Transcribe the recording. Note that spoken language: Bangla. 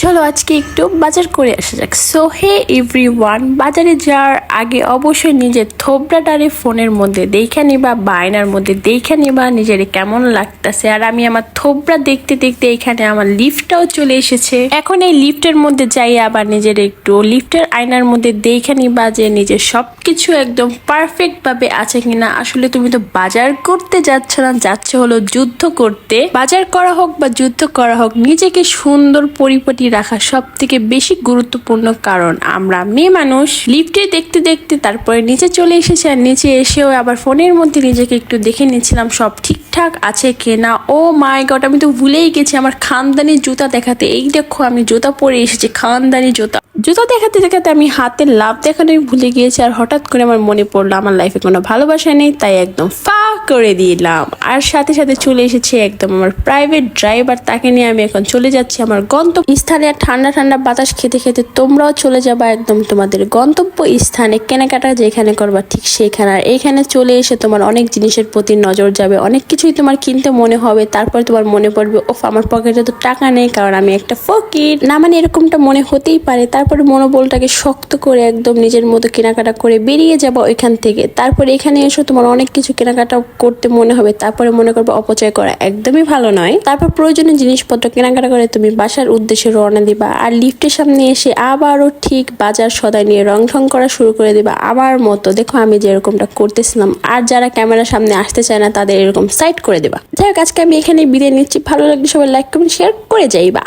চলো আজকে একটু বাজার করে আসা যাক। সো হে এভরিওয়ান, বাজারে যাওয়ার আগে অবশ্যই নিজের থোবরাটারে ফোনের মধ্যে দেখে নিবা বা আয়নার মধ্যে দেখে নিবা নিজের কেমন লাগতেছে। আর আমি আমার থোবরা দেখতে দেখতে এখানে আমার লিফটটাও চলে এসেছে। এখন এই লিফটের মধ্যে যাই আবার নিজের একটু লিফটের আয়নার মধ্যে দেখে নিবা যে নিজের সবকিছু একদম পারফেক্ট ভাবে আছে কিনা। আসলে তুমি তো বাজার করতে যাচ্ছ না, যাচ্ছ হলো যুদ্ধ করতে। বাজার করা হোক বা যুদ্ধ করা হোক, নিজেকে সুন্দর পরিপাটি রাখা সব থেকে বেশি গুরুত্বপূর্ণ। কারণ আমরা মেয়ে মানুষ লিফটে দেখতে দেখতে তারপরে নিচে চলে এসেছি, আর নিচে এসেও আবার ফোনের মধ্যে নিজেকে একটু দেখে নিচ্ছিলাম সব ঠিকঠাক আছে কিনা। ও মাই গড, আমি তো ভুলেই গেছি আমার খানদানি জুতা দেখাতে। এই দেখো আমি জুতা পরে এসেছি, খানদানি জুতা। জুতা দেখাতে দেখাতে আমি হাতের লাভ দেখানোই ভুলে গিয়েছি। আর হঠাৎ করে আমার মনে পড়লো আমার লাইফে কোনো ভালোবাসা নেই, তাই একদম ফা করে দিলাম। আর সাথে সাথে চলে এসেছে একদম আমার প্রাইভেট ড্রাইভার, তাকে নিয়ে আমি এখন চলে যাচ্ছি আমার গন্তব্য স্থানে। আর ঠান্ডা ঠান্ডা বাতাস খেতে খেতে তোমরাও চলে যাবা একদম তোমাদের গন্তব্য স্থানে। কেনাকাটা যেখানে করবা ঠিক সেখানে। আর এইখানে চলে এসে তোমার অনেক জিনিসের প্রতি নজর যাবে, অনেক কিছুই তোমার কিনতে মনে হবে। তারপর তোমার মনে পড়বে ওফ আমার পকেটে তো টাকা নেই, কারণ আমি একটা ফকির। না মানে এরকমটা মনে হতেই পারে। তারপরে মনোবলটাকে শক্ত করে একদম নিজের মতো কেনাকাটা করে বেরিয়ে যাবো ওইখান থেকে। তারপরে এখানে এসে তোমার অনেক কিছু কেনাকাটা করতে মনে হবে, তারপরে মনে করবে অপচয় করা একদমই ভালো নয়। তারপর প্রয়োজনীয় জিনিসপত্র কেনাকাটা করে তুমি বাসার উদ্দেশ্যে রওনা দিবা। আর লিফটের সামনে এসে আবারও ঠিক বাজার সদাই নিয়ে রং ঢং করা শুরু করে দিবা আমার মতো। দেখো আমি যে এরকমটা করতেছিলাম। আর যারা ক্যামেরার সামনে আসতে চায় না তাদের এরকম সাইড করে দিবা। যাই হোক, আজকে আমি এখানে বিদায় নিচ্ছি। ভালো লাগলে সবাই লাইক কমেন্ট শেয়ার করে যাইবা।